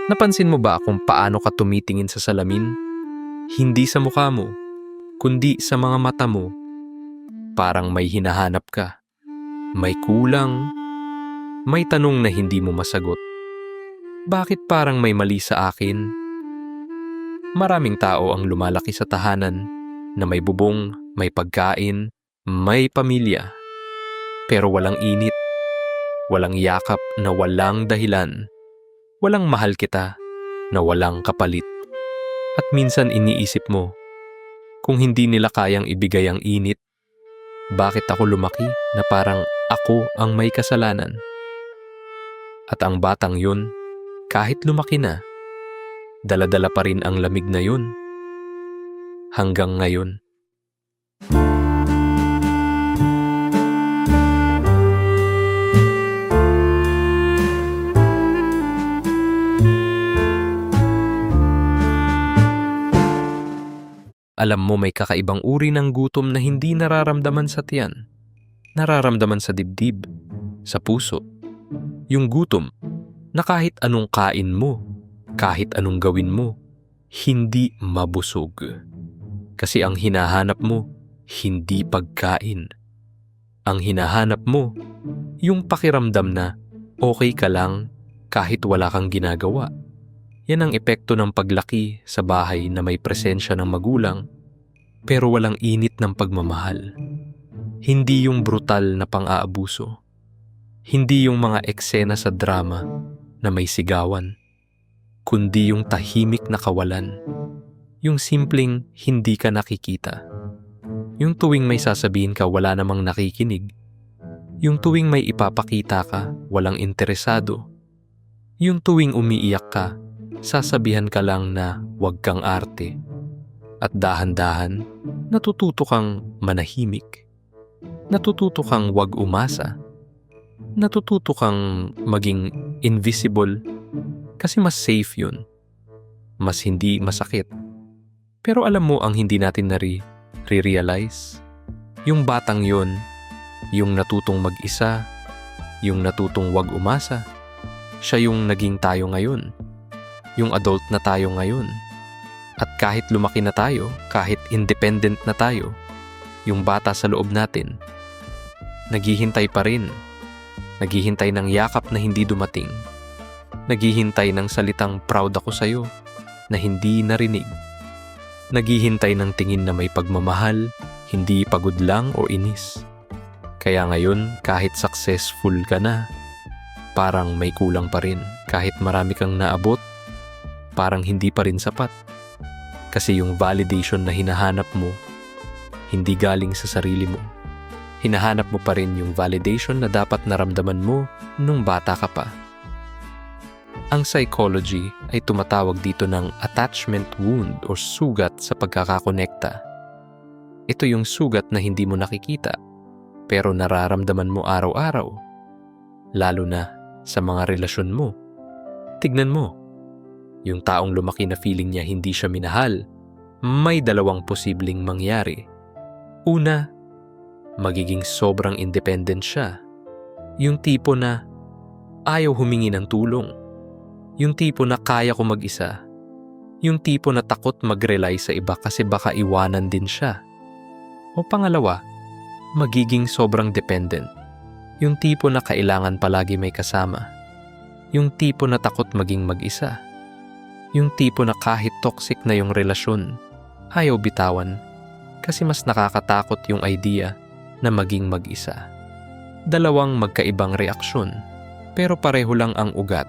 Napansin mo ba kung paano ka tumitingin sa salamin? Hindi sa mukha mo, kundi sa mga mata mo. Parang may hinahanap ka. May kulang. May tanong na hindi mo masagot. Bakit parang may mali sa akin? Maraming tao ang lumalaki sa tahanan na may bubong, may pagkain, may pamilya. Pero walang init, walang yakap na walang dahilan. Walang mahal kita na walang kapalit. At minsan iniisip mo, kung hindi nila kayang ibigay ang init, bakit ako lumaki na parang ako ang may kasalanan? At ang batang yun, kahit lumaki na, dala-dala pa rin ang lamig na yun. Hanggang ngayon. Alam mo may kakaibang uri ng gutom na hindi nararamdaman sa tiyan. Nararamdaman sa dibdib, sa puso. Yung gutom na kahit anong kain mo, kahit anong gawin mo, hindi mabusog. Kasi ang hinahanap mo, hindi pagkain. Ang hinahanap mo, yung pakiramdam na okay ka lang kahit wala kang ginagawa. Yan ang epekto ng paglaki sa bahay na may presensya ng magulang pero walang init ng pagmamahal. Hindi yung brutal na pang-aabuso. Hindi yung mga eksena sa drama na may sigawan. Kundi yung tahimik na kawalan. Yung simpleng hindi ka nakikita. Yung tuwing may sasabihin ka wala namang nakikinig. Yung tuwing may ipapakita ka walang interesado. Yung tuwing umiiyak ka, sasabihan ka lang na huwag kang arte. At dahan-dahan, natututo kang manahimik. Natututo kang huwag umasa. Natututo kang maging invisible kasi mas safe yun. Mas hindi masakit. Pero alam mo ang hindi natin realize? Yung batang yun, yung natutong mag-isa, yung natutong huwag umasa, siya yung naging tayo ngayon. Yung adult na tayo ngayon. At kahit lumaki na tayo, kahit independent na tayo, yung bata sa loob natin, naghihintay pa rin. Naghihintay ng yakap na hindi dumating. Naghihintay ng salitang proud ako sa'yo na hindi narinig. Naghihintay ng tingin na may pagmamahal, hindi pagod lang o inis. Kaya ngayon, kahit successful ka na, parang may kulang pa rin. Kahit marami kang naabot, parang hindi pa rin sapat. Kasi yung validation na hinahanap mo, hindi galing sa sarili mo. Hinahanap mo pa rin yung validation na dapat naramdaman mo nung bata ka pa. Ang psychology ay tumatawag dito ng attachment wound o sugat sa pagkakakonekta. Ito yung sugat na hindi mo nakikita, pero nararamdaman mo araw-araw. Lalo na sa mga relasyon mo. Tignan mo. Yung taong lumaki na feeling niya hindi siya minahal, may dalawang posibleng mangyari. Una, magiging sobrang independent siya. Yung tipo na ayaw humingi ng tulong. Yung tipo na kaya ko mag-isa. Yung tipo na takot mag-rely sa iba kasi baka iwanan din siya. O pangalawa, magiging sobrang dependent. Yung tipo na kailangan palagi may kasama. Yung tipo na takot maging mag-isa. Yung tipo na kahit toxic na yung relasyon, ayaw bitawan kasi mas nakakatakot yung idea na maging mag-isa. Dalawang magkaibang reaksyon, pero pareho lang ang ugat.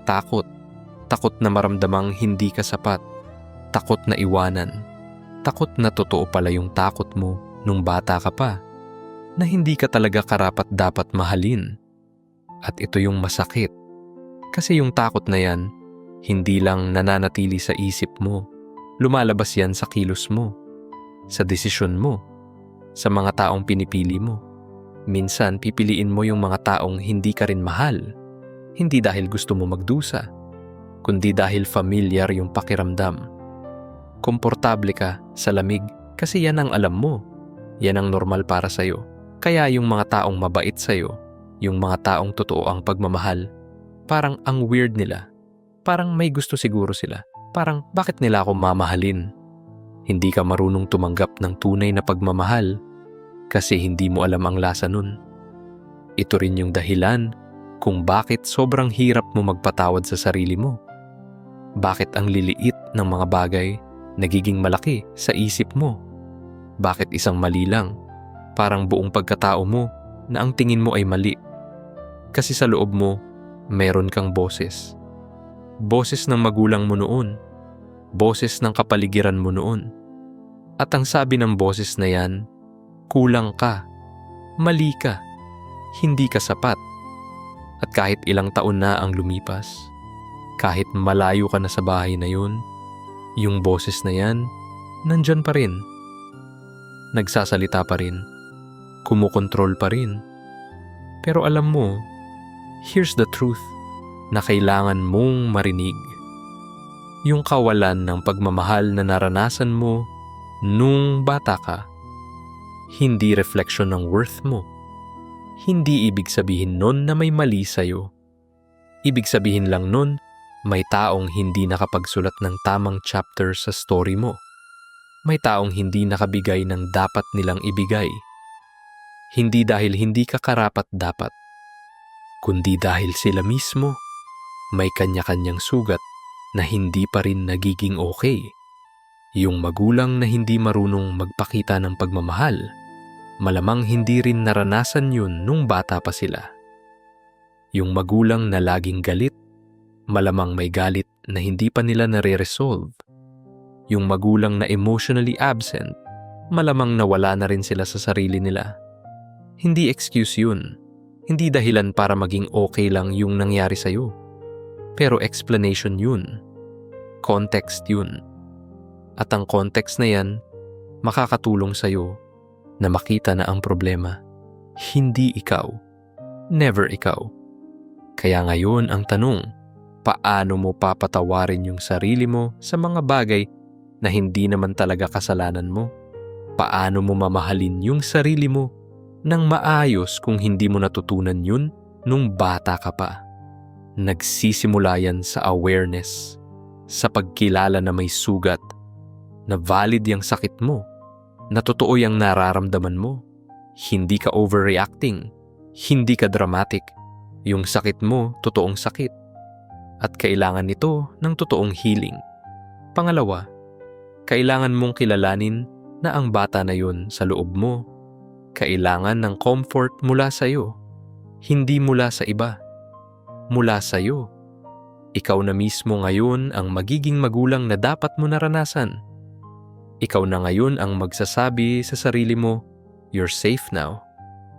Takot. Takot na maramdamang hindi ka sapat. Takot na iwanan. Takot na totoo pala yung takot mo nung bata ka pa. Na hindi ka talaga karapat dapat mahalin. At ito yung masakit. Kasi yung takot na yan, hindi lang nananatili sa isip mo. Lumalabas yan sa kilos mo. Sa desisyon mo. Sa mga taong pinipili mo. Minsan, pipiliin mo yung mga taong hindi ka rin mahal. Hindi dahil gusto mo magdusa, kundi dahil familiar yung pakiramdam. Komportable ka sa lamig kasi yan ang alam mo. Yan ang normal para sa'yo. Kaya yung mga taong mabait sa'yo, yung mga taong totoo ang pagmamahal, parang ang weird nila. Parang may gusto siguro sila. Parang bakit nila ako mamahalin? Hindi ka marunong tumanggap ng tunay na pagmamahal kasi hindi mo alam ang lasa nun. Ito rin yung dahilan kung bakit sobrang hirap mo magpatawad sa sarili mo. Bakit ang liliit ng mga bagay nagiging malaki sa isip mo? Bakit isang mali lang, parang buong pagkatao mo na ang tingin mo ay mali? Kasi sa loob mo, meron kang boses. Boses ng magulang mo noon. Boses ng kapaligiran mo noon. At ang sabi ng boses na yan, kulang ka, mali ka, hindi ka sapat. At kahit ilang taon na ang lumipas, kahit malayo ka na sa bahay na yun, yung boses na yan, nandyan pa rin. Nagsasalita pa rin, kumukontrol pa rin. Pero alam mo, here's the truth na kailangan mong marinig. Yung kawalan ng pagmamahal na naranasan mo nung bata ka, hindi refleksyon ng worth mo. Hindi ibig sabihin nun na may mali sa'yo. Ibig sabihin lang nun, may taong hindi nakapagsulat ng tamang chapter sa story mo. May taong hindi nakabigay ng dapat nilang ibigay. Hindi dahil hindi ka karapat-dapat, kundi dahil sila mismo may kanya-kanyang sugat na hindi pa rin nagiging okay. Yung magulang na hindi marunong magpakita ng pagmamahal, malamang hindi rin naranasan yun nung bata pa sila. Yung magulang na laging galit, malamang may galit na hindi pa nila nare-resolve. Yung magulang na emotionally absent, malamang nawala na rin sila sa sarili nila. Hindi excuse yun. Hindi dahilan para maging okay lang yung nangyari sa'yo. Pero explanation yun. Context yun. At ang context na yan, makakatulong sa'yo na makita na ang problema, hindi ikaw. Never ikaw. Kaya ngayon ang tanong, paano mo papatawarin yung sarili mo sa mga bagay na hindi naman talaga kasalanan mo? Paano mo mamahalin yung sarili mo nang maayos kung hindi mo natutunan yun nung bata ka pa? Nagsisimula yan sa awareness, sa pagkilala na may sugat, na valid yung sakit mo, na totoo yung nararamdaman mo. Hindi ka overreacting, hindi ka dramatic. Yung sakit mo, totoong sakit. At kailangan nito ng totoong healing. Pangalawa, kailangan mong kilalanin na ang bata na yun sa loob mo, kailangan ng comfort mula sa'yo, hindi mula sa iba. Mula sa'yo. Ikaw na mismo ngayon ang magiging magulang na dapat mo naranasan. Ikaw na ngayon ang magsasabi sa sarili mo, you're safe now.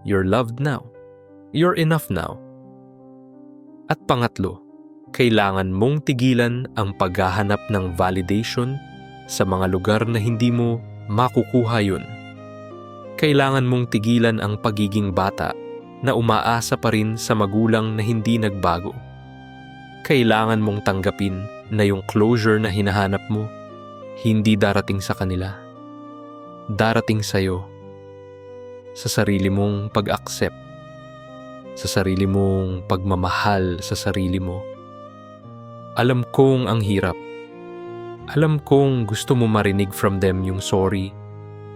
You're loved now. You're enough now. At pangatlo, kailangan mong tigilan ang paghahanap ng validation sa mga lugar na hindi mo makukuha yun. Kailangan mong tigilan ang pagiging bata na umaasa pa rin sa magulang na hindi nagbago. Kailangan mong tanggapin na yung closure na hinahanap mo, hindi darating sa kanila. Darating sa'yo, sa sarili mong pag-accept, sa sarili mong pagmamahal sa sarili mo. Alam kong ang hirap. Alam kong gusto mo marinig from them yung sorry,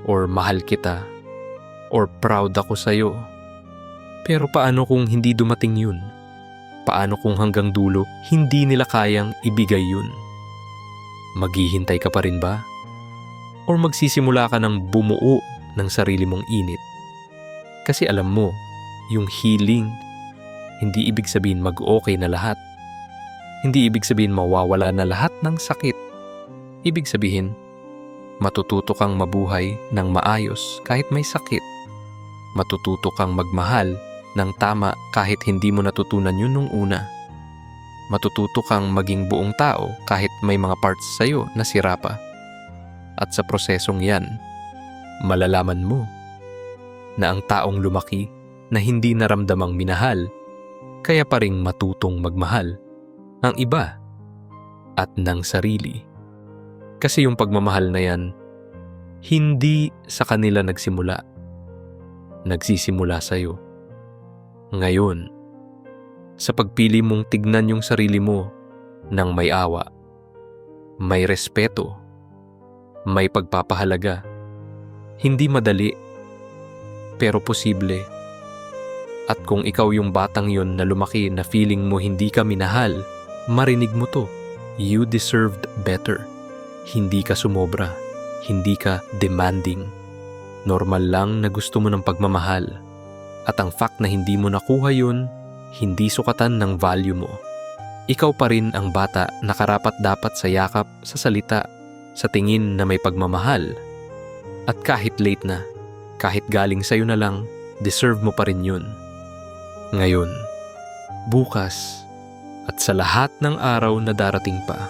or mahal kita, or proud ako sa'yo. Pero paano kung hindi dumating yun? Paano kung hanggang dulo hindi nila kayang ibigay yun? Maghihintay ka pa rin ba? Or magsisimula ka ng bumuo ng sarili mong init? Kasi alam mo, yung healing, hindi ibig sabihin mag-okay na lahat. Hindi ibig sabihin mawawala na lahat ng sakit. Ibig sabihin, matututo kang mabuhay ng maayos kahit may sakit. Matututo kang magmahal ng tama kahit hindi mo natutunan yun nung una. Matututo kang maging buong tao kahit may mga parts sa'yo na sira pa. At sa prosesong yan, malalaman mo na ang taong lumaki na hindi naramdamang minahal, kaya pa ring matutong magmahal ang iba at ng sarili. Kasi yung pagmamahal na yan, hindi sa kanila nagsimula. Nagsisimula sa'yo. Ngayon, sa pagpili mong tignan yung sarili mo ng may awa, may respeto, may pagpapahalaga. Hindi madali, pero posible. At kung ikaw yung batang yun na lumaki na feeling mo hindi ka minahal, marinig mo to. You deserved better. Hindi ka sumobra. Hindi ka demanding. Normal lang na gusto mo ng pagmamahal. At ang fact na hindi mo nakuha yun, hindi sukatan ng value mo. Ikaw pa rin ang bata na karapat-dapat sa yakap, sa salita, sa tingin na may pagmamahal. At kahit late na, kahit galing sa'yo na lang, deserve mo pa rin yun. Ngayon, bukas, at sa lahat ng araw na darating pa,